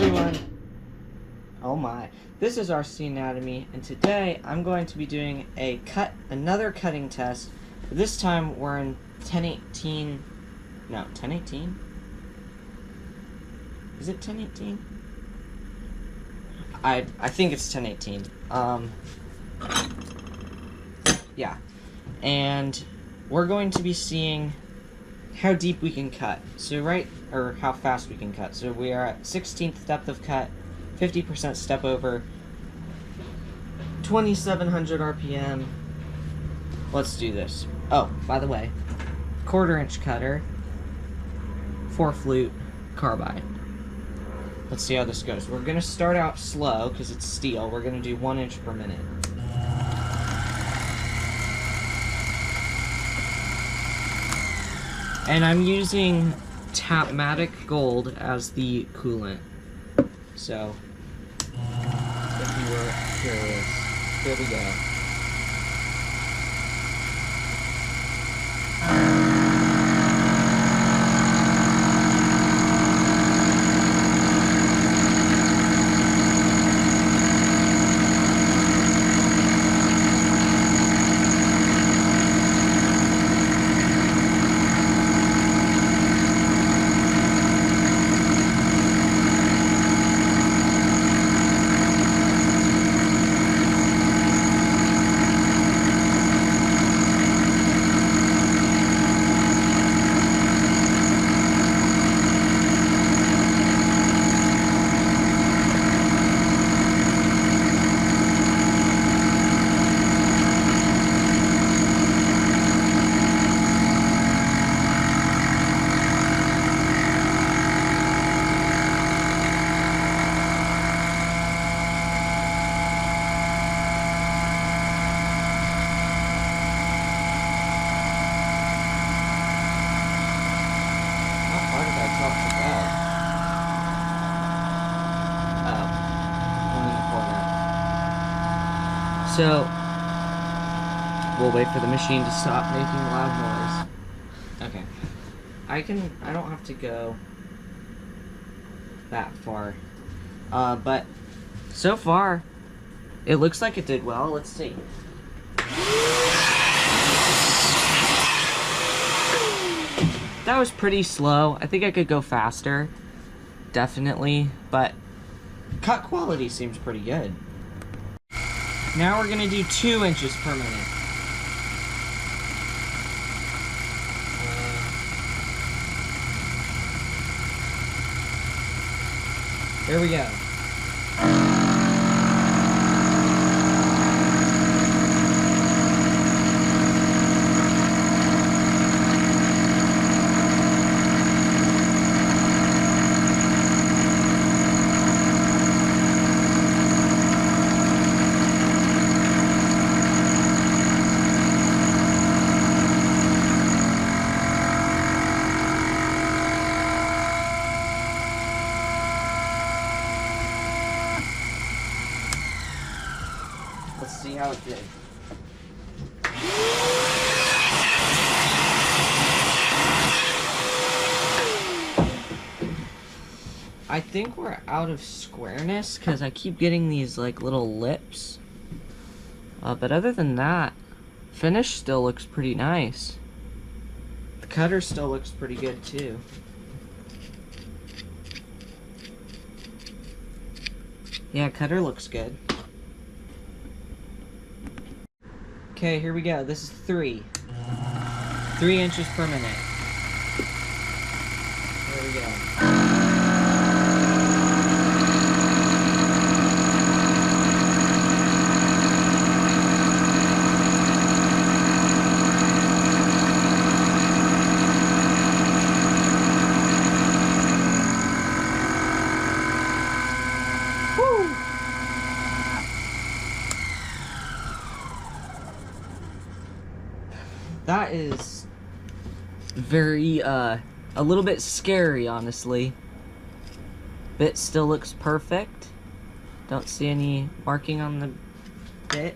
everyone! Oh my. This is RC Anatomy, and today I'm going to be doing another cutting test. This time we're in 1018. No, 1018? Is it 1018? I think it's 1018. Yeah. And we're going to be seeing how deep we can cut. So or how fast we can cut. So we are at 16th depth of cut, 50% step over, 2700 RPM. Let's do this. Oh, by the way, 1/4 inch cutter, 4 flute carbide. Let's see how this goes. We're gonna start out slow because it's steel. We're gonna do 1 inch per minute. And I'm using Tapmatic Gold as the coolant. So, if you were curious, here we go. So, we'll wait for the machine to stop making loud noise. Okay. I don't have to go that far. But so far, it looks like it did well. Let's see. That was pretty slow. I think I could go faster. Definitely. But cut quality seems pretty good. Now we're going to do 2 inches per minute. There we go. Let's see how it did. I think we're out of squareness because I keep getting these like little lips. But other than that, finish still looks pretty nice. The cutter still looks pretty good too. Yeah, cutter looks good. Okay, here we go. This is 3 inches per minute. There we go. That is very, a little bit scary, honestly. Bit still looks perfect. Don't see any marking on the bit.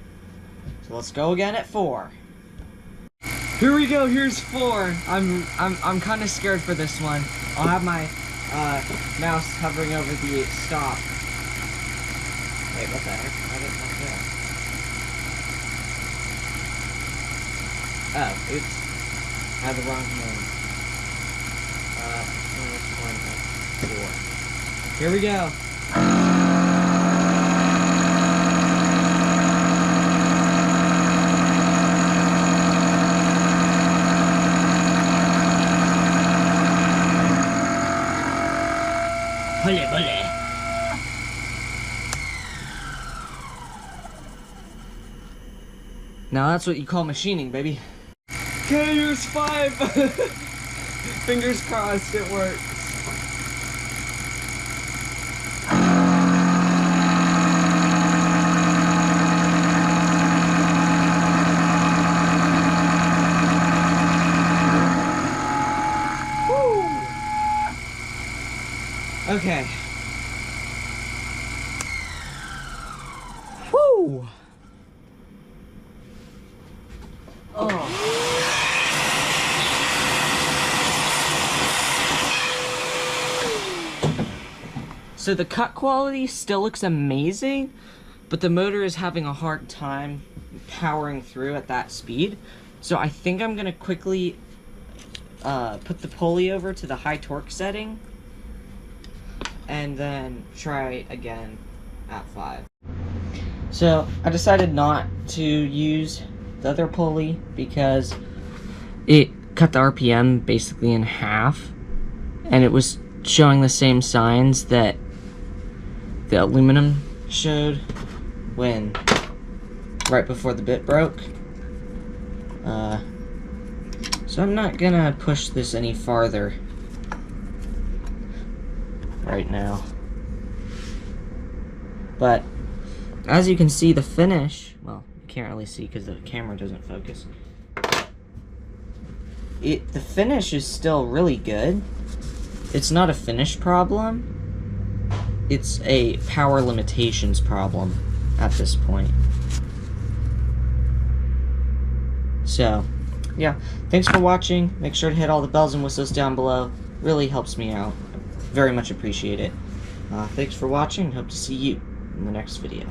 So let's go again at 4. Here we go, here's 4. I'm kind of scared for this one. I'll have my mouse hovering over the stop. Wait, what the heck? How did that go? Oh, oops. I had the wrong command. 4. Here we go. Bully, bully. Now that's what you call machining, baby. Okay, here's 5. Fingers crossed it works. Woo! Okay. Woo! Oh. So the cut quality still looks amazing, but the motor is having a hard time powering through at that speed. So I think I'm gonna quickly put the pulley over to the high torque setting and then try again at 5. So I decided not to use the other pulley because it cut the RPM basically in half, and it was showing the same signs that the aluminum showed when right before the bit broke. So I'm not gonna push this any farther right now. But as you can see, the finish, well, you can't really see because the camera doesn't focus. The finish is still really good. It's not a finish problem. It's a power limitations problem at this point. So, yeah, thanks for watching. Make sure to hit all the bells and whistles down below. Really helps me out. Very much appreciate it. Thanks for watching. Hope to see you in the next video.